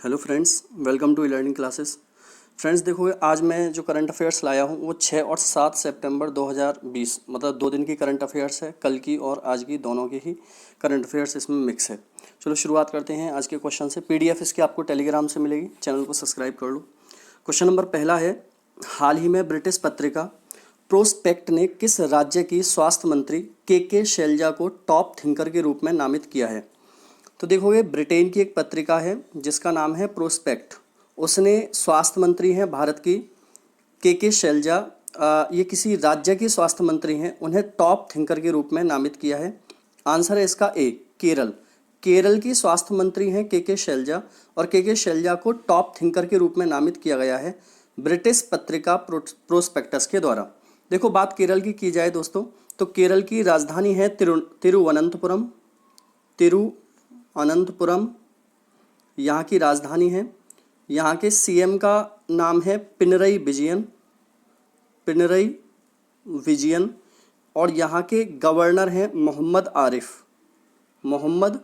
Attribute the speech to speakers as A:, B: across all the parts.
A: Hello friends, welcome to learning classes. Friends देखोगे, आज मैं जो करंट अफेयर्स लाया हूँ वो 6 और 7 सितंबर 2020 मतलब 2 दिन की करंट अफेयर्स है। कल की और आज की दोनों की ही करंट अफेयर्स इसमें मिक्स है। चलो शुरुआत करते हैं आज के क्वेश्चन से। पीडीएफ इसकी आपको टेलीग्राम से मिलेगी, चैनल को सब्सक्राइब कर लो। क्वेश्चन नंबर पहला है, हाल ही में ब्रिटिश पत्रिका प्रोस्पेक्ट ने किस राज्य की स्वास्थ्य मंत्री के शैलजा को टॉप थिंकर के रूप में नामित किया है? तो देखोगे, ब्रिटेन की एक पत्रिका है जिसका नाम है प्रोस्पेक्ट। उसने स्वास्थ्य मंत्री हैं भारत की के शैलजा, ये किसी राज्य की स्वास्थ्य मंत्री हैं, उन्हें टॉप थिंकर के रूप में नामित किया है। आंसर है इसका ए, केरल। केरल की स्वास्थ्य मंत्री हैं के शैलजा और के शैलजा को टॉप थिंकर के रूप में नामित किया गया है ब्रिटिश पत्रिका प्रोस्पेक्टस के द्वारा। देखो, बात केरल की जाए दोस्तों, तो केरल की राजधानी है तिरुवनंतपुरम। तिरुवनंतपुरम यहाँ की राजधानी है। यहाँ के सीएम का नाम है पिनरई विजयन और यहाँ के गवर्नर हैं मोहम्मद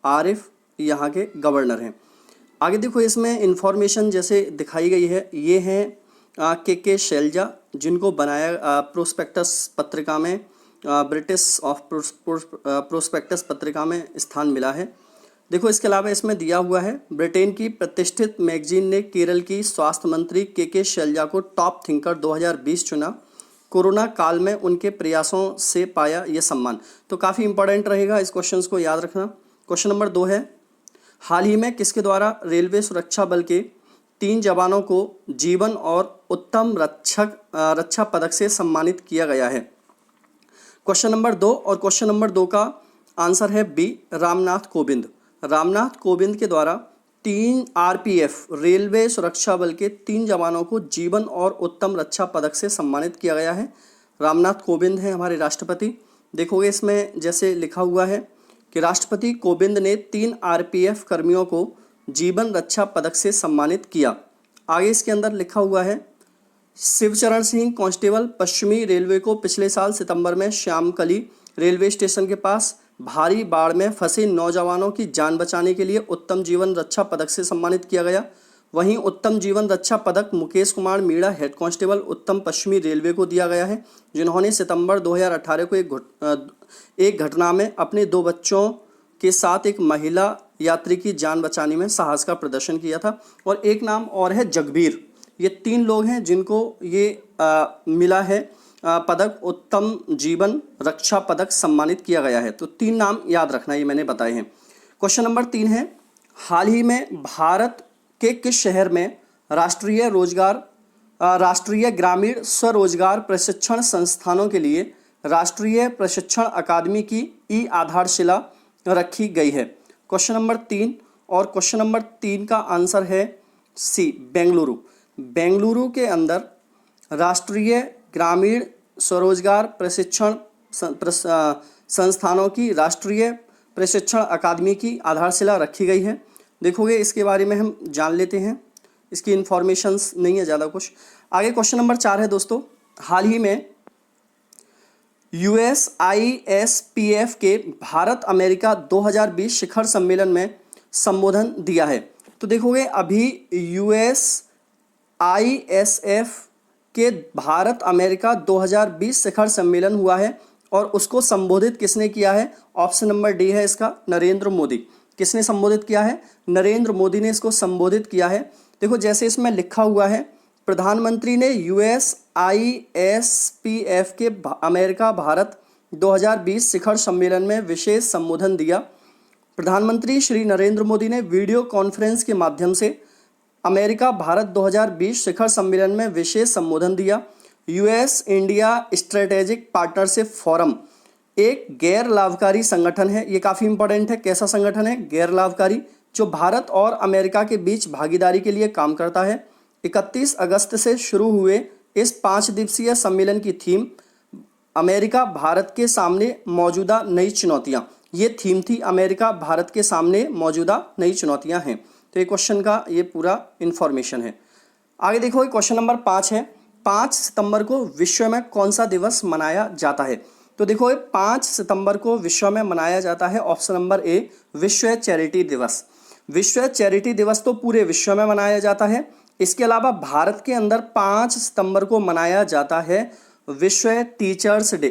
A: आरिफ यहाँ के गवर्नर हैं। आगे देखो, इसमें इंफॉर्मेशन जैसे दिखाई गई है, ये हैं के शैलजा, जिनको बनाया प्रोस्पेक्टस पत्रिका में, ब्रिटिश ऑफ प्रोस्पेक्टस पत्रिका में स्थान मिला है। देखो, इसके अलावा इसमें दिया हुआ है, ब्रिटेन की प्रतिष्ठित मैगजीन ने केरल की स्वास्थ्य मंत्री के शैलजा को टॉप थिंकर 2020 चुना। कोरोना काल में उनके प्रयासों से पाया यह सम्मान। तो काफ़ी इंपॉर्टेंट रहेगा, इस क्वेश्चन को याद रखना। क्वेश्चन नंबर 2 है, हाल ही में किसके द्वारा रेलवे सुरक्षा बल के 3 जवानों को जीवन और उत्तम रक्षा पदक से सम्मानित किया गया है? क्वेश्चन नंबर 2 और क्वेश्चन नंबर 2 का आंसर है बी, रामनाथ कोविंद के द्वारा 3 आरपीएफ रेलवे सुरक्षा बल के 3 जवानों को जीवन और उत्तम रक्षा पदक से सम्मानित किया गया है। रामनाथ कोविंद हैं हमारे राष्ट्रपति। देखोगे, इसमें जैसे लिखा हुआ है कि राष्ट्रपति कोविंद ने 3 आरपीएफ कर्मियों को जीवन रक्षा पदक से सम्मानित किया। आगे इसके अंदर लिखा हुआ है, शिवचरण सिंह कांस्टेबल पश्चिमी रेलवे को पिछले साल सितंबर में श्यामकली रेलवे स्टेशन के पास भारी बाढ़ में फंसे नौजवानों की जान बचाने के लिए उत्तम जीवन रक्षा पदक से सम्मानित किया गया। वहीं उत्तम जीवन रक्षा पदक मुकेश कुमार मीणा हेड कांस्टेबल उत्तम पश्चिमी रेलवे को दिया गया है, जिन्होंने सितंबर 2018 को एक घटना में अपने 2 बच्चों के साथ एक महिला यात्री की जान बचाने में साहस का प्रदर्शन किया था। और एक नाम और है जगबीर। ये 3 लोग हैं जिनको ये मिला है पदक, उत्तम जीवन रक्षा पदक सम्मानित किया गया है। तो 3 नाम याद रखना, ये मैंने बताए हैं। क्वेश्चन नंबर 3 है, हाल ही में भारत के किस शहर में राष्ट्रीय ग्रामीण स्वरोजगार प्रशिक्षण संस्थानों के लिए राष्ट्रीय प्रशिक्षण अकादमी की आधारशिला रखी गई है? क्वेश्चन नंबर 3 और क्वेश्चन नंबर 3 का आंसर है सी, बेंगलुरु के अंदर राष्ट्रीय ग्रामीण स्वरोजगार प्रशिक्षण संस्थानों की राष्ट्रीय प्रशिक्षण अकादमी की आधारशिला रखी गई है। देखोगे, इसके बारे में हम जान लेते हैं, इसकी इंफॉर्मेशंस नहीं है ज़्यादा कुछ। आगे क्वेश्चन नंबर 4 है दोस्तों, हाल ही में USISPF के भारत अमेरिका 2020 शिखर सम्मेलन में संबोधन दिया है। तो देखोगे, अभी USISF के भारत अमेरिका 2020 शिखर सम्मेलन हुआ है और उसको संबोधित किसने किया है? ऑप्शन नंबर डी है इसका, नरेंद्र मोदी। किसने संबोधित किया है? नरेंद्र मोदी ने इसको संबोधित किया है। देखो, जैसे इसमें लिखा हुआ है, प्रधानमंत्री ने USISPF के अमेरिका भारत 2020 शिखर सम्मेलन में विशेष संबोधन दिया। प्रधानमंत्री श्री नरेंद्र मोदी ने वीडियो कॉन्फ्रेंस के माध्यम से अमेरिका भारत 2020 शिखर सम्मेलन में विशेष संबोधन दिया। US India strategic partnership forum एक गैर लाभकारी संगठन है। ये काफ़ी इंपॉर्टेंट है। कैसा संगठन है? गैर लाभकारी, जो भारत और अमेरिका के बीच भागीदारी के लिए काम करता है। 31 अगस्त से शुरू हुए इस 5 दिवसीय सम्मेलन की थीम अमेरिका भारत के सामने मौजूदा नई चुनौतियाँ। ये थीम थी, अमेरिका भारत के सामने मौजूदा नई चुनौतियाँ हैं। तो ये क्वेश्चन का ये पूरा इन्फॉर्मेशन है। आगे देखो, क्वेश्चन नंबर 5 है, 5 सितंबर को विश्व में कौन सा दिवस मनाया जाता है? तो देखो, 5 सितंबर को विश्व में मनाया जाता है ऑप्शन नंबर ए, विश्व चैरिटी दिवस। विश्व चैरिटी दिवस तो पूरे विश्व में मनाया जाता है। इसके अलावा भारत के अंदर 5 सितंबर को मनाया जाता है विश्व टीचर्स डे,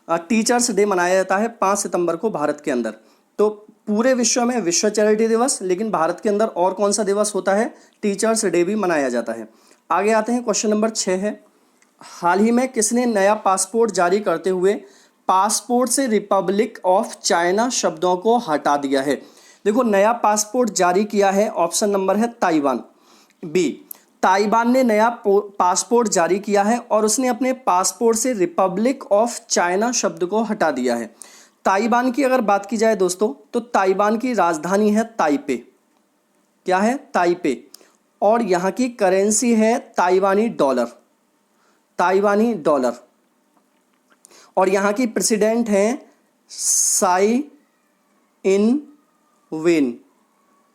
A: टीचर्स डे मनाया जाता है 5 सितंबर को भारत के अंदर। तो पूरे विश्व में विश्व चैरिटी दिवस, लेकिन भारत के अंदर और कौन सा दिवस होता है, टीचर्स डे भी मनाया जाता है। आगे आते हैं, क्वेश्चन नंबर 6 है, हाल ही में किसने नया पासपोर्ट जारी करते हुए पासपोर्ट से रिपब्लिक ऑफ चाइना शब्दों को हटा दिया है? देखो, नया पासपोर्ट जारी किया है, ऑप्शन नंबर है ताइवान, बी, ताइवान ने नया पासपोर्ट जारी किया है और उसने अपने पासपोर्ट से रिपब्लिक ऑफ चाइना शब्द को हटा दिया है। ताइवान की अगर बात की जाए दोस्तों, तो ताइवान की राजधानी है ताइपे, क्या है, ताइपे, और यहाँ की करेंसी है ताइवानी डॉलर, ताइवानी डॉलर, और यहाँ की प्रेसिडेंट हैं साई इन वेन,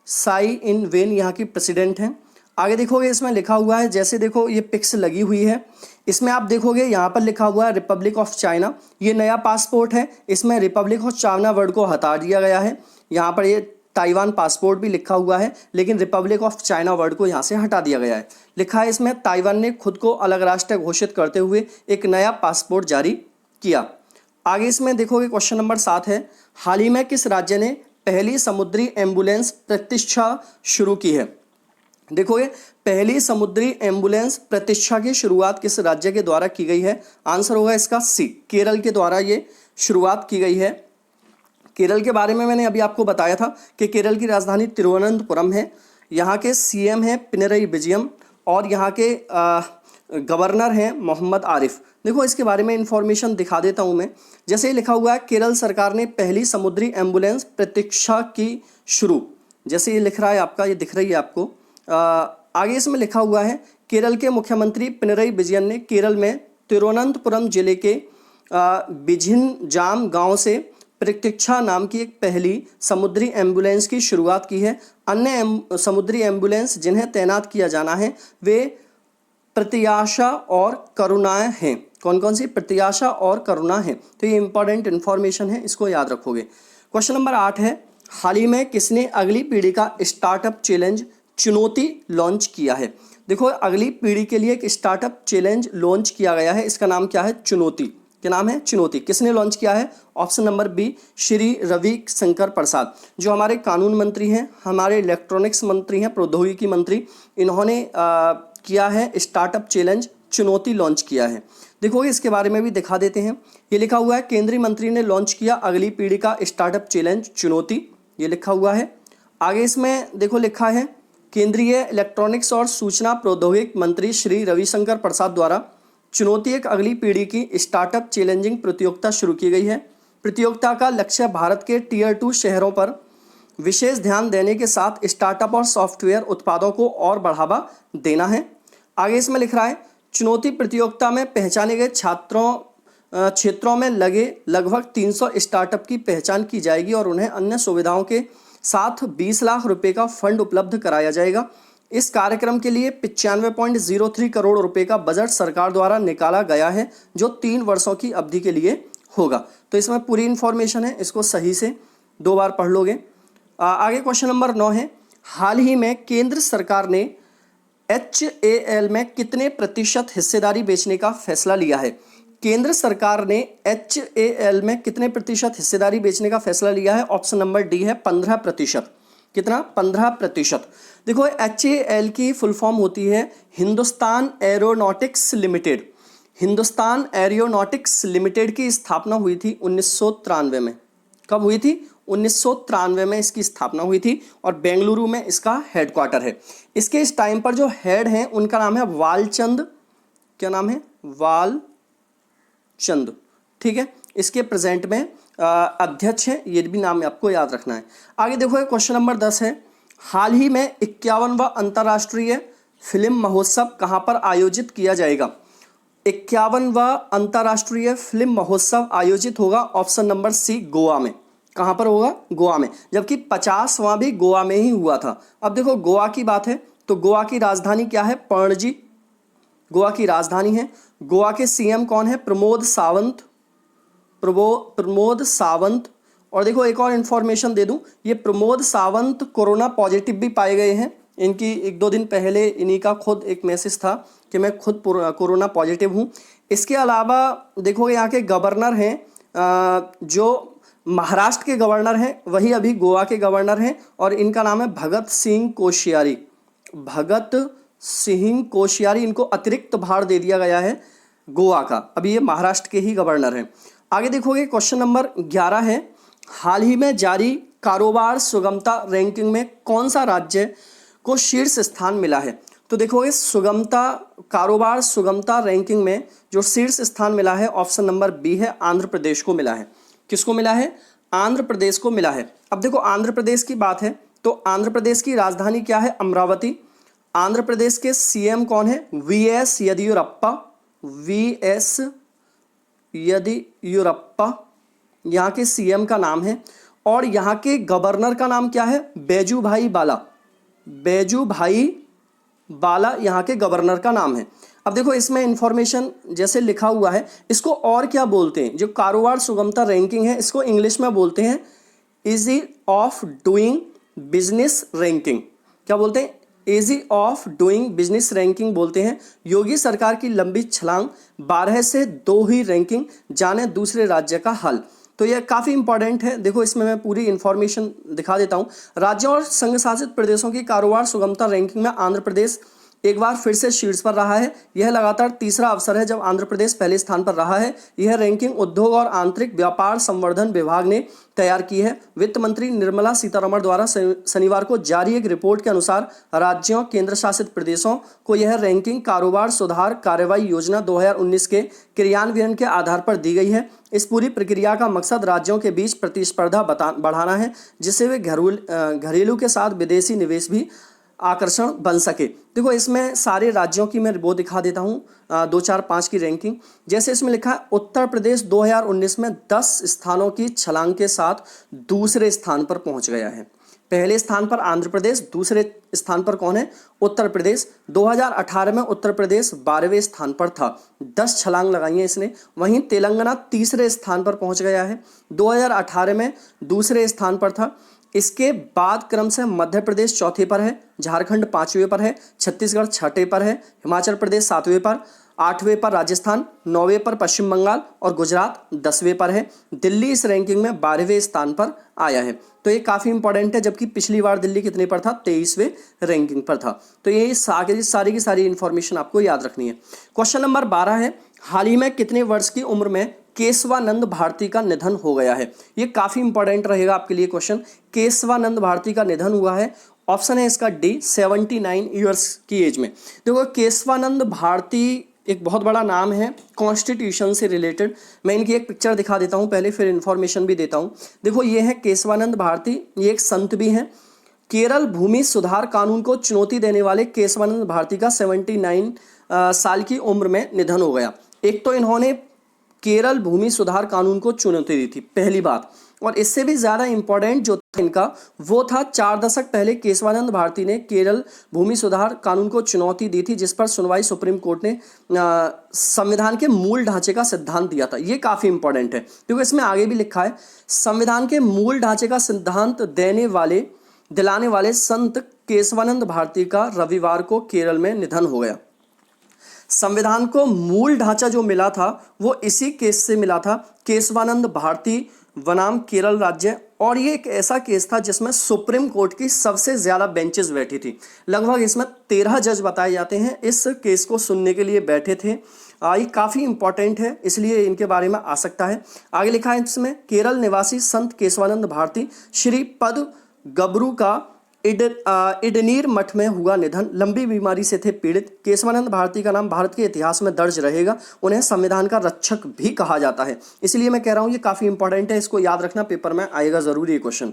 A: साई इन वेन यहाँ की प्रेसिडेंट हैं। आगे देखोगे इसमें लिखा हुआ है, जैसे देखो ये पिक्स लगी हुई है, इसमें आप देखोगे यहाँ पर लिखा हुआ है रिपब्लिक ऑफ चाइना। ये नया पासपोर्ट है, इसमें रिपब्लिक ऑफ चाइना वर्ड को हटा दिया गया है। यहाँ पर ये ताइवान पासपोर्ट भी लिखा हुआ है, लेकिन रिपब्लिक ऑफ चाइना वर्ड को यहाँ से हटा दिया गया है। लिखा है इसमें ताइवान ने खुद को अलग राष्ट्र घोषित करते हुए एक नया पासपोर्ट जारी किया। आगे इसमें देखोगे क्वेश्चन नंबर 7 है, हाल ही में किस राज्य ने पहली समुद्री एम्बुलेंस प्रतीक्षा शुरू की है? देखोगे, पहली समुद्री एम्बुलेंस प्रतीक्षा की शुरुआत किस राज्य के द्वारा की गई है? आंसर होगा इसका सी, केरल के द्वारा ये शुरुआत की गई है। केरल के बारे में मैंने अभी आपको बताया था कि केरल की राजधानी तिरुवनंतपुरम है, यहाँ के सीएम हैं पिनरई विजयम और यहाँ के गवर्नर हैं मोहम्मद आरिफ। देखो, इसके बारे में इंफॉर्मेशन दिखा देता हूँ मैं। जैसे ही लिखा हुआ है, केरल सरकार ने पहली समुद्री एम्बुलेंस प्रतीक्षा की शुरू, जैसे ये लिख रहा है आपका, ये दिख रही है आपको। आगे इसमें लिखा हुआ है, केरल के मुख्यमंत्री पिनरई विजयन ने केरल में तिरुवनंतपुरम जिले के बिझिनजाम गांव से प्रतीक्षा नाम की एक पहली समुद्री एम्बुलेंस की शुरुआत की है। अन्य समुद्री एम्बुलेंस जिन्हें तैनात किया जाना है वे प्रत्याशा और करुणाएं हैं। कौन कौन सी? प्रत्याशा और करुणा है। तो ये इंपॉर्टेंट इन्फॉर्मेशन है, इसको याद रखोगे। क्वेश्चन नंबर 8 है, हाल ही में किसने अगली पीढ़ी का स्टार्टअप चैलेंज चुनौती लॉन्च किया है? देखो, अगली पीढ़ी के लिए एक स्टार्टअप चैलेंज लॉन्च किया गया है, इसका नाम क्या है? चुनौती। क्या नाम है? चुनौती। किसने लॉन्च किया है? Option number B, Shri Ravi Shankar Prasad, जो हमारे कानून मंत्री हैं, हमारे इलेक्ट्रॉनिक्स मंत्री हैं, प्रौद्योगिकी मंत्री, इन्होंने किया है स्टार्टअप चैलेंज चुनौती लॉन्च किया है। देखोगे, इसके बारे में भी दिखा देते हैं। ये लिखा हुआ है, केंद्रीय मंत्री ने लॉन्च किया अगली पीढ़ी का स्टार्टअप चैलेंज चुनौती, ये लिखा हुआ है। आगे इसमें देखो लिखा है, केंद्रीय इलेक्ट्रॉनिक्स और सूचना प्रौद्योगिकी मंत्री श्री रविशंकर प्रसाद द्वारा चुनौती एक अगली पीढ़ी की स्टार्टअप चैलेंजिंग प्रतियोगिता शुरू की गई है। प्रतियोगिता का लक्ष्य भारत के टियर 2 शहरों पर विशेष ध्यान देने के साथ स्टार्टअप और सॉफ्टवेयर उत्पादों को और बढ़ावा देना है। आगे इसमें लिख रहा है, चुनौती प्रतियोगिता में पहचाने गए क्षेत्रों में लगे लगभग 300 स्टार्टअप की पहचान की जाएगी और उन्हें अन्य सुविधाओं के साथ 20 लाख रुपए का फंड उपलब्ध कराया जाएगा। इस कार्यक्रम के लिए 95.03 करोड़ रुपए का बजट सरकार द्वारा निकाला गया है, जो 3 वर्षों की अवधि के लिए होगा। तो इसमें पूरी इंफॉर्मेशन है, इसको सही से 2 बार पढ़ लोगे। आगे क्वेश्चन नंबर 9 है, हाल ही में केंद्र सरकार ने HAL में कितने प्रतिशत हिस्सेदारी बेचने का फैसला लिया है? केंद्र सरकार ने HAL में कितने प्रतिशत हिस्सेदारी बेचने का फैसला लिया है? ऑप्शन नंबर डी है 15%। कितना? 15%। देखो, HAL की फुल फॉर्म होती है Hindustan aeronautics limited. Hindustan aeronautics limited की स्थापना हुई थी 1993 में। कब हुई थी? 1993 में इसकी स्थापना हुई थी और बेंगलुरु में इसका हेडक्वार्टर है। इसके इस टाइम पर जो हेड हैं उनका नाम है वालचंद। क्या नाम है? वालचंद। ठीक है, इसके प्रेजेंट में अध्यक्ष है, ये भी नाम आपको याद रखना है। आगे देखो, क्वेश्चन नंबर 10 है, हाल ही में 51वां अंतर्राष्ट्रीय फिल्म महोत्सव कहां पर आयोजित किया जाएगा? 51वां अंतर्राष्ट्रीय फिल्म महोत्सव आयोजित होगा ऑप्शन नंबर सी, गोवा में। कहां पर होगा? गोवा में। जबकि 50वां भी गोवा में ही हुआ था। अब देखो, गोवा की बात है तो गोवा की राजधानी क्या है? पणजी गोवा की राजधानी है। गोवा के सीएम कौन है? प्रमोद सावंत। और देखो एक और इन्फॉर्मेशन दे दूं, ये प्रमोद सावंत कोरोना पॉजिटिव भी पाए गए हैं। इनकी 1-2 दिन पहले इन्हीं का खुद एक मैसेज था कि मैं खुद कोरोना पॉजिटिव हूँ। इसके अलावा देखोगे यहाँ के गवर्नर हैं, जो महाराष्ट्र के गवर्नर हैं वही अभी गोवा के गवर्नर हैं, और इनका नाम है भगत सिंह कोश्यारी। भगत सिंह कोश्यारी, इनको अतिरिक्त भार दे दिया गया है गोवा का, अभी ये महाराष्ट्र के ही गवर्नर हैं। आगे देखोगे क्वेश्चन नंबर 11 है, हाल ही में जारी कारोबार सुगमता रैंकिंग में कौन सा राज्य को शीर्ष स्थान मिला है? तो देखोगे कारोबार सुगमता रैंकिंग में जो शीर्ष स्थान मिला है, ऑप्शन नंबर बी है, आंध्र प्रदेश को मिला है। किसको मिला है? आंध्र प्रदेश को मिला है। अब देखो आंध्र प्रदेश की बात है तो आंध्र प्रदेश की राजधानी क्या है? अमरावती। आंध्र प्रदेश के सीएम कौन है? वीएस येदियुरप्पा। वीएस येदियुरप्पा यहाँ के सीएम का नाम है, और यहाँ के गवर्नर का नाम क्या है? बैजूभाई बाला। बैजूभाई बाला यहाँ के गवर्नर का नाम है। अब देखो इसमें इंफॉर्मेशन जैसे लिखा हुआ है, इसको और क्या बोलते हैं? जो कारोबार सुगमता रैंकिंग है इसको इंग्लिश में बोलते हैं easy of doing business ranking. क्या बोलते हैं? Easy of doing business ranking बोलते हैं। योगी सरकार की लंबी छलांग, 12 से 2 ही रैंकिंग, जाने दूसरे राज्य का हल। तो यह काफ़ी इंपॉर्टेंट है। देखो इसमें मैं पूरी इंफॉर्मेशन दिखा देता हूँ। राज्यों और संघ शासित प्रदेशों की कारोबार सुगमता रैंकिंग में आंध्र प्रदेश एक बार फिर से शीर्ष पर रहा है। यह लगातार तीसरा अवसर है जब आंध्र प्रदेश पहले स्थान पर रहा है। यह रैंकिंग उद्योग और आंतरिक व्यापार संवर्धन विभाग ने तैयार की है। वित्त मंत्री निर्मला सीतारमण द्वारा शनिवार को जारी एक रिपोर्ट के अनुसार राज्यों केंद्र शासित प्रदेशों को यह रैंकिंग कारोबार सुधार कार्रवाई योजना 2019 के क्रियान्वयन के आधार पर दी गई है। इस पूरी प्रक्रिया का मकसद राज्यों के बीच प्रतिस्पर्धा बढ़ाना है, जिससे वे घरेलू के साथ विदेशी निवेश भी आकर्षण बन सके। देखो इसमें सारे राज्यों की मैं वो दिखा देता हूँ 2, 4, 5 की रैंकिंग। जैसे इसमें लिखा है उत्तर प्रदेश 2019 में 10 स्थानों की छलांग के साथ दूसरे स्थान पर पहुंच गया है। पहले स्थान पर आंध्र प्रदेश, दूसरे स्थान पर कौन है? उत्तर प्रदेश। 2018 में उत्तर प्रदेश 12वें स्थान पर था, 10 छलांग लगाई है इसने। वहीं तेलंगाना तीसरे स्थान पर पहुंच गया है, 2018 में दूसरे स्थान पर था। इसके बाद क्रम से मध्य प्रदेश चौथे पर है, झारखंड 5वें पर है, छत्तीसगढ़ 6ठे पर है, हिमाचल प्रदेश 7वें पर, 8वें पर राजस्थान, 9वें पर पश्चिम बंगाल और गुजरात 10वें पर है। दिल्ली इस रैंकिंग में 12वें स्थान पर आया है। तो ये काफ़ी इंपॉर्टेंट है, जबकि पिछली बार दिल्ली कितने पर था? 23वें रैंकिंग पर था। तो ये सारी की सारी इंफॉर्मेशन आपको याद रखनी है। क्वेश्चन नंबर 12 है, हाल ही में कितने वर्ष की उम्र में केशवानंद भारती का निधन हो गया है? ये काफ़ी इंपॉर्टेंट रहेगा आपके लिए क्वेश्चन। केशवानंद भारती का निधन हुआ है, ऑप्शन है इसका डी, 79 ईयर्स की एज में। देखो केशवानंद भारती एक बहुत बड़ा नाम है कॉन्स्टिट्यूशन से रिलेटेड। मैं इनकी एक पिक्चर दिखा देता हूँ पहले, फिर इन्फॉर्मेशन भी देता हूँ। देखो ये है केशवानंद भारती, ये एक संत भी हैं। केरल भूमि सुधार कानून को चुनौती देने वाले केशवानंद भारती का 79 साल की उम्र में निधन हो गया। एक तो इन्होंने केरल भूमि सुधार कानून को चुनौती दी थी, पहली बात, और इससे भी ज़्यादा इम्पोर्टेंट जो था इनका वो था 4 दशक पहले केशवानंद भारती ने केरल भूमि सुधार कानून को चुनौती दी थी, जिस पर सुनवाई सुप्रीम कोर्ट ने संविधान के मूल ढांचे का सिद्धांत दिया था। ये काफ़ी इंपॉर्टेंट है क्योंकि इसमें आगे भी लिखा है, संविधान के मूल ढांचे का सिद्धांत दिलाने वाले संत केशवानंद भारती का रविवार को केरल में निधन हो गया। संविधान को मूल ढांचा जो मिला था वो इसी केस से मिला था, केशवानंद भारती बनाम केरल राज्य। और ये एक ऐसा केस था जिसमें सुप्रीम कोर्ट की सबसे ज़्यादा बेंचेस बैठी थी, लगभग इसमें 13 जज बताए जाते हैं इस केस को सुनने के लिए बैठे थे। ये काफ़ी इंपॉर्टेंट है, इसलिए इनके बारे में आ सकता है। आगे लिखा है इसमें, केरल निवासी संत केशवानंद भारती श्री पद गबरू का इडनीर मठ में हुआ निधन। लंबी बीमारी से थे पीड़ित। केशवानंद भारती का नाम भारत के इतिहास में दर्ज रहेगा। उन्हें संविधान का रक्षक भी कहा जाता है, इसलिए मैं कह रहा हूँ ये काफ़ी इंपॉर्टेंट है, इसको याद रखना, पेपर में आएगा जरूर ये क्वेश्चन।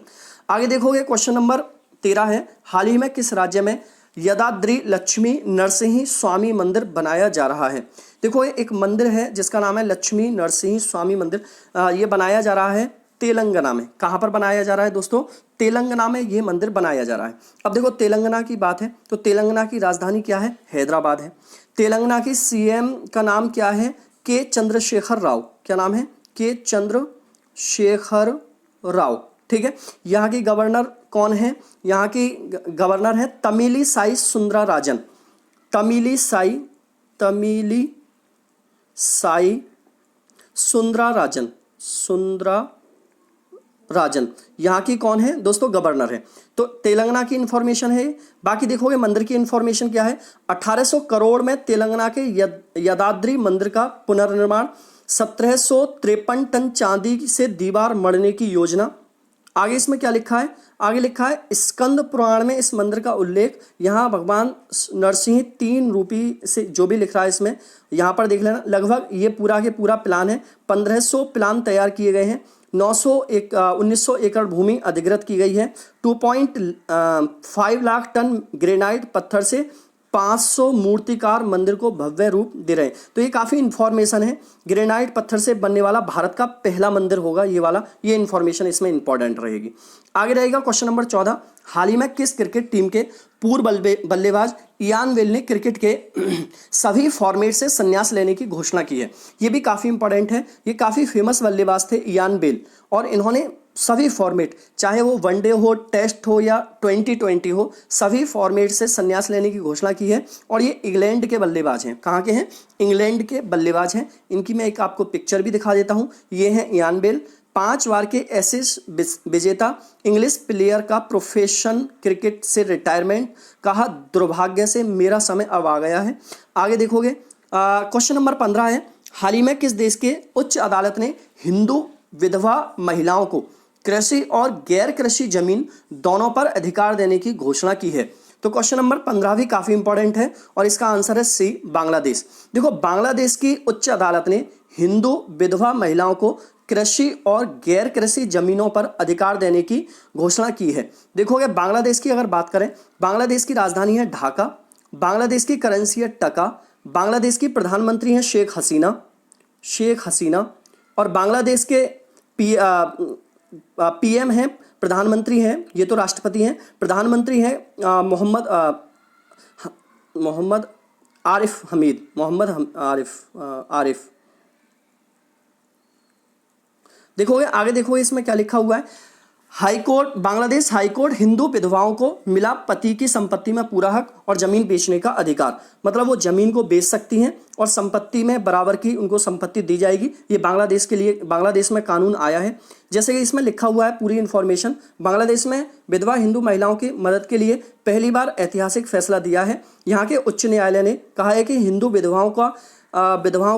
A: आगे देखोगे क्वेश्चन नंबर 13 है, हाल ही में किस राज्य में यदाद्री लक्ष्मी नरसिंह स्वामी मंदिर बनाया जा रहा है? देखो एक मंदिर है जिसका नाम है लक्ष्मी नरसिंह स्वामी मंदिर। ये बनाया जा रहा है तेलंगाना में। कहाँ पर बनाया जा रहा है दोस्तों? तेलंगाना में ये मंदिर बनाया जा रहा है। अब देखो तेलंगाना की बात है तो तेलंगाना की राजधानी क्या है? हैदराबाद है। तेलंगाना की सीएम का नाम क्या है? के चंद्रशेखर राव। क्या नाम है? के चंद्रशेखर राव। ठीक है, यहाँ की गवर्नर कौन है? यहाँ की गवर्नर है तमिलिसाई सुंदराराजन। तमिलिसाई सुंदराराजन यहाँ की कौन है दोस्तों? गवर्नर है। तो तेलंगाना की इंफॉर्मेशन है। बाकी देखोगे मंदिर की इंफॉर्मेशन क्या है? 1800 करोड़ में तेलंगाना के यदाद्री मंदिर का पुनर्निर्माण, 1753 टन चांदी से दीवार मढ़ने की योजना। आगे इसमें क्या लिखा है? आगे लिखा है स्कंद पुराण में इस मंदिर का उल्लेख। यहाँ भगवान नरसिंह 3 रूपी से जो भी लिख रहा है इसमें यहाँ पर देख लेना। लगभग ये पूरा के पूरा प्लान है। 1500 प्लान तैयार किए गए हैं। 1900 एकड़ भूमि अधिग्रहित की गई है। 2.5 लाख टन ग्रेनाइट पत्थर से 500 मूर्तिकार मंदिर को भव्य रूप दे रहे हैं। तो ये काफ़ी इंफॉर्मेशन है। ग्रेनाइट पत्थर से बनने वाला भारत का पहला मंदिर होगा ये वाला। ये इंफॉर्मेशन इसमें इंपॉर्टेंट रहेगी। आगे रहेगा क्वेश्चन नंबर 14। हाल ही में किस क्रिकेट टीम के पूर्व बल्लेबाज इयान बेल ने क्रिकेट के सभी फॉर्मेट से संन्यास लेने की घोषणा की है? ये भी काफ़ी इंपॉर्टेंट है। ये काफ़ी फेमस बल्लेबाज थे इयान बेल, और इन्होंने सभी फॉर्मेट, चाहे वो वनडे हो, टेस्ट हो या 2020 हो, सभी फॉर्मेट से संन्यास लेने की घोषणा की है। और ये इंग्लैंड के बल्लेबाज हैं। कहाँ के हैं? इंग्लैंड के बल्लेबाज हैं। इनकी मैं एक आपको पिक्चर भी दिखा देता हूँ। ये हैं इयान बेल, 5 बार के एशेज विजेता, इंग्लिश प्लेयर का प्रोफेशन क्रिकेट से रिटायरमेंट, कहा दुर्भाग्य से मेरा समय अब आ गया है। आगे देखोगे क्वेश्चन नंबर 15 है। हाल ही में किस देश के उच्च अदालत ने हिंदू विधवा महिलाओं को कृषि और गैर कृषि जमीन दोनों पर अधिकार देने की घोषणा की है? तो क्वेश्चन नंबर 15 भी काफी इंपॉर्टेंट है और इसका आंसर है सी, बांग्लादेश। देखो, बांग्लादेश की उच्च अदालत ने हिंदू विधवा महिलाओं को कृषि और गैर कृषि जमीनों पर अधिकार देने की घोषणा की है। देखोगे बांग्लादेश की अगर बात करें, बांग्लादेश की राजधानी है ढाका, बांग्लादेश की करेंसी है टका, बांग्लादेश की प्रधानमंत्री है शेख हसीना, और बांग्लादेश के पीएम हैं, प्रधानमंत्री हैं, ये तो राष्ट्रपति हैं, प्रधानमंत्री हैं मोहम्मद आरिफ। देखोगे आगे, देखोगे इसमें क्या लिखा हुआ है? हाईकोर्ट, बांग्लादेश हाईकोर्ट हिंदू विधवाओं को मिला पति की संपत्ति में पूरा हक और जमीन बेचने का अधिकार। मतलब वो जमीन को बेच सकती हैं और संपत्ति में बराबर की उनको संपत्ति दी जाएगी। ये बांग्लादेश के लिए, बांग्लादेश में कानून आया है। जैसे कि इसमें लिखा हुआ है पूरी इंफॉर्मेशन, बांग्लादेश में विधवा हिंदू महिलाओं की मदद के लिए पहली बार ऐतिहासिक फैसला दिया है। यहाँ के उच्च न्यायालय ने कहा है कि हिंदू विधवाओं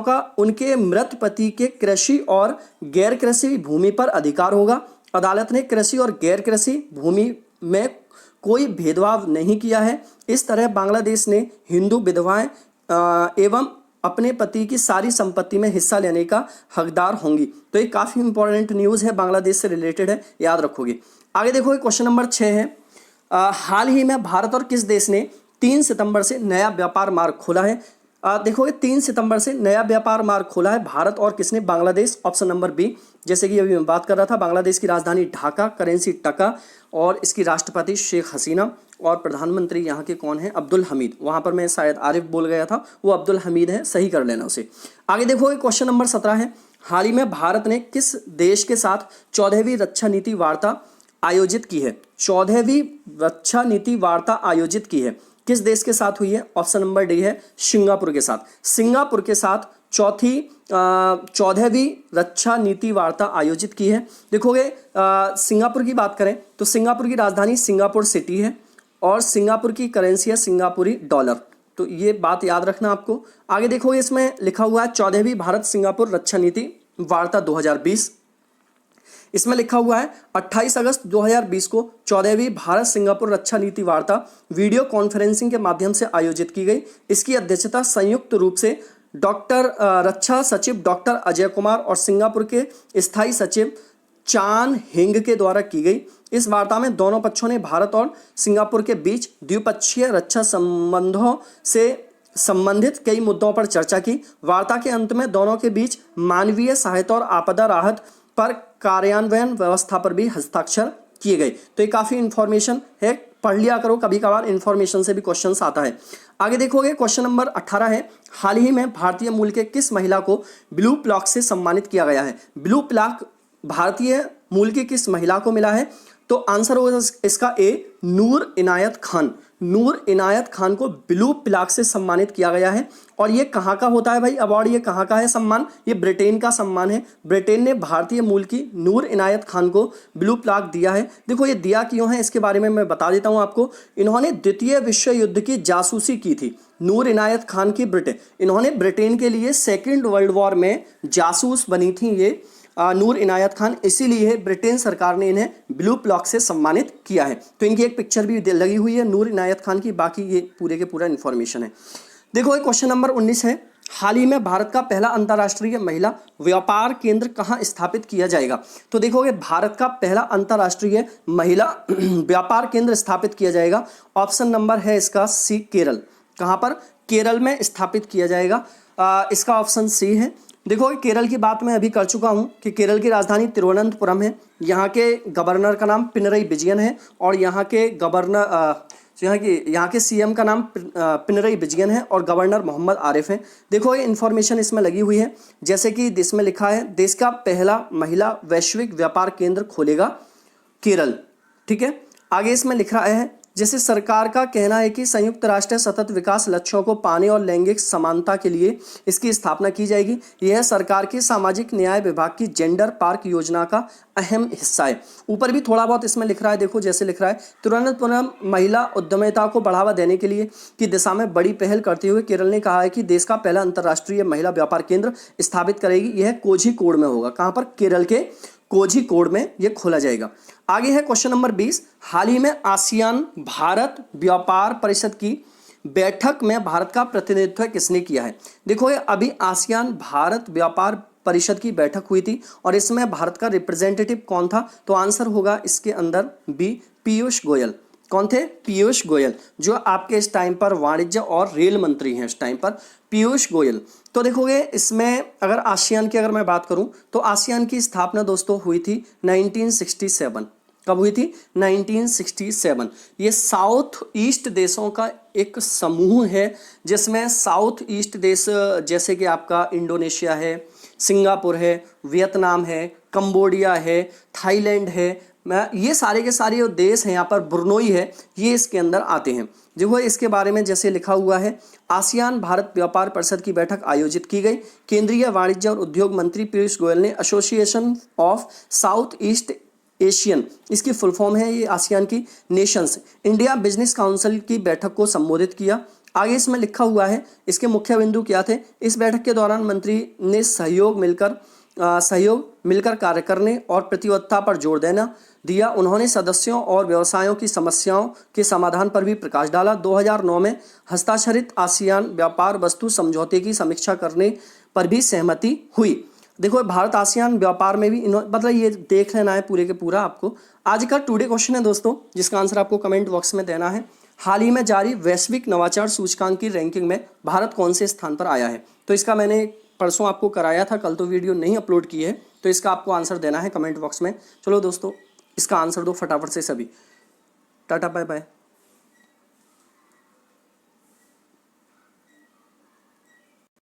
A: का उनके मृत पति के कृषि और गैर कृषि भूमि पर अधिकार होगा। अदालत ने कृषि और गैर कृषि भूमि में कोई भेदभाव नहीं किया है। इस तरह बांग्लादेश ने हिंदू विधवाएं एवं अपने पति की सारी संपत्ति में हिस्सा लेने का हकदार होंगी। तो ये काफ़ी इंपॉर्टेंट न्यूज़ है, बांग्लादेश से रिलेटेड है, याद रखोगे। आगे देखोगे क्वेश्चन नंबर 6 है। हाल ही में भारत और किस देश ने 3 सितंबर से नया व्यापार मार्ग खोला है? देखोगे 3 सितंबर से नया व्यापार मार्ग खोला है भारत और किसने? बांग्लादेश। Option number B. जैसे कि अभी मैं बात कर रहा था, बांग्लादेश की राजधानी ढाका, करेंसी टका, और इसकी राष्ट्रपति शेख हसीना, और प्रधानमंत्री यहाँ के कौन है? अब्दुल हमीद। वहाँ पर मैं शायद आरिफ बोल गया था, वो अब्दुल हमीद है, सही कर लेना उसे। आगे देखोगे क्वेश्चन नंबर 17 है। हाल ही में भारत ने किस देश के साथ 14वीं रक्षा नीति वार्ता आयोजित की है? 14वीं रक्षा नीति वार्ता आयोजित की है, किस देश के साथ हुई है? ऑप्शन नंबर डी है सिंगापुर के साथ। सिंगापुर के साथ 14वीं रक्षा नीति वार्ता आयोजित की है। देखोगे सिंगापुर की बात करें तो सिंगापुर की राजधानी सिंगापुर सिटी है और सिंगापुर की करेंसी है सिंगापुरी डॉलर। तो ये बात याद रखना आपको। आगे देखोगे इसमें लिखा हुआ है 14वीं भारत सिंगापुर रक्षा नीति वार्ता 2020। इसमें लिखा हुआ है 28 अगस्त 2020 को 14वीं भारत सिंगापुर रक्षा नीति वार्ता वीडियो कॉन्फ्रेंसिंग के माध्यम से आयोजित की गई। इसकी अध्यक्षता संयुक्त रूप से रक्षा सचिव डॉक्टर अजय कुमार और सिंगापुर के स्थायी सचिव चान हिंग के द्वारा की गई। इस वार्ता में दोनों पक्षों ने भारत और सिंगापुर के बीच द्विपक्षीय रक्षा संबंधों से संबंधित कई मुद्दों पर चर्चा की। वार्ता के अंत में दोनों के बीच मानवीय सहायता और आपदा राहत पर कार्यान्वयन व्यवस्था पर भी हस्ताक्षर किए गए। तो ये काफ़ी इंफॉर्मेशन है, पढ़ लिया करो, कभी कभार इंफॉर्मेशन से भी क्वेश्चंस आता है। आगे देखोगे क्वेश्चन नंबर 18 है। हाल ही में भारतीय मूल के किस महिला को ब्लू प्लॉक से सम्मानित किया गया है? ब्लू प्लॉक भारतीय मूल की किस महिला को मिला है? तो आंसर होगा इसका ए, नूर इनायत खान। नूर इनायत खान को ब्लू प्लाक से सम्मानित किया गया है। और ये कहाँ का होता है भाई अवार्ड, ये कहाँ का है सम्मान? ये ब्रिटेन का सम्मान है। ब्रिटेन ने भारतीय मूल की नूर इनायत खान को ब्लू प्लाक दिया है। देखो ये दिया क्यों है इसके बारे में मैं बता देता हूँ आपको। इन्होंने द्वितीय विश्व युद्ध की जासूसी की थी। नूर इनायत खान की इन्होंने ब्रिटेन के लिए सेकेंड वर्ल्ड वॉर में जासूस बनी थी ये नूर इनायत खान, इसीलिए ब्रिटेन सरकार ने इन्हें ब्लू प्लाक से सम्मानित किया है। तो इनकी एक पिक्चर भी लगी हुई है नूर इनायत खान की। बाकी ये पूरे के पूरा इन्फॉर्मेशन है। देखो ये क्वेश्चन नंबर 19 है, हाल ही में भारत का पहला अंतर्राष्ट्रीय महिला व्यापार केंद्र कहाँ स्थापित किया जाएगा? तो देखोगे भारत का पहला अंतर्राष्ट्रीय महिला व्यापार केंद्र स्थापित किया जाएगा। ऑप्शन नंबर है इसका सी, केरल। कहाँ पर? केरल में स्थापित किया जाएगा। इसका ऑप्शन सी है। देखो केरल की बात मैं अभी कर चुका हूँ कि केरल की राजधानी तिरुवनंतपुरम है। यहाँ के गवर्नर का नाम पिनरई विजयन है और यहाँ के यहाँ के सीएम का नाम पिनरई विजयन है और गवर्नर मोहम्मद आरिफ हैं। देखो ये इन्फॉर्मेशन इसमें लगी हुई है, जैसे कि इसमें लिखा है देश का पहला महिला वैश्विक व्यापार केंद्र खोलेगा केरल। ठीक है, आगे इसमें लिख रहा है जैसे सरकार का कहना है कि संयुक्त राष्ट्र सतत विकास लक्ष्यों को पाने और लैंगिक समानता के लिए इसकी स्थापना की जाएगी। यह सरकार के सामाजिक न्याय विभाग की जेंडर पार्क योजना का अहम हिस्सा है। ऊपर भी थोड़ा बहुत इसमें लिख रहा है, देखो जैसे लिख रहा है तिरुवनंतपुरम महिला उद्यमिता को बढ़ावा देने के लिए की दिशा में बड़ी पहल करते हुए केरल ने कहा है कि देश का पहला अंतर्राष्ट्रीय महिला व्यापार केंद्र स्थापित करेगी। यह कोझिकोड में होगा। कहाँ पर? केरल के कोझिकोड में यह खोला जाएगा। आगे है क्वेश्चन नंबर 20, हाल ही में आसियान भारत व्यापार परिषद की बैठक में भारत का प्रतिनिधित्व किसने किया है? देखो ये अभी आसियान भारत व्यापार परिषद की बैठक हुई थी और इसमें भारत का रिप्रेजेंटेटिव कौन था? तो आंसर होगा इसके अंदर बी, पीयूष गोयल। कौन थे? पीयूष गोयल, जो आपके इस टाइम पर वाणिज्य और रेल मंत्री हैं इस टाइम पर, पीयूष गोयल। तो देखोगे इसमें अगर आसियान की अगर मैं बात करूं तो आसियान की स्थापना दोस्तों हुई थी 1967। कब हुई थी? 1967। ये साउथ ईस्ट देशों का एक समूह है जिसमें साउथ ईस्ट देश जैसे कि आपका इंडोनेशिया है, सिंगापुर है, वियतनाम है, कंबोडिया है, थाईलैंड है, ये सारे के सारे जो देश हैं, यहाँ पर ब्रुनोई है, ये इसके अंदर आते हैं। देखो इसके बारे में जैसे लिखा हुआ है, आसियान भारत व्यापार परिषद की बैठक आयोजित की गई। केंद्रीय वाणिज्य और उद्योग मंत्री पीयूष गोयल ने association of south east Asian, इसकी फुल फॉर्म है ये आसियान की, नेशंस इंडिया बिजनेस काउंसिल की बैठक को संबोधित किया। आगे इसमें लिखा हुआ है इसके मुख्य बिंदु क्या थे। इस बैठक के दौरान मंत्री ने सहयोग मिलकर कार्य करने और प्रतिबद्धता पर जोर दिया। उन्होंने सदस्यों और व्यवसायों की समस्याओं के समाधान पर भी प्रकाश डाला। 2009 में हस्ताक्षरित आसियान व्यापार वस्तु समझौते की समीक्षा करने पर भी सहमति हुई। देखो भारत आसियान व्यापार में भी मतलब ये देख लेना है पूरे के पूरा आपको। आज का टुडे क्वेश्चन है दोस्तों, जिसका आंसर आपको कमेंट बॉक्स में देना है। हाल ही में जारी वैश्विक नवाचार सूचकांक की रैंकिंग में भारत कौन से स्थान पर आया है? तो इसका मैंने परसों आपको कराया था, कल तो वीडियो नहीं अपलोड की है, तो इसका आपको आंसर देना है कमेंट बॉक्स में। चलो दोस्तों इसका आंसर दो फटाफट से सभी। Tata bye bye.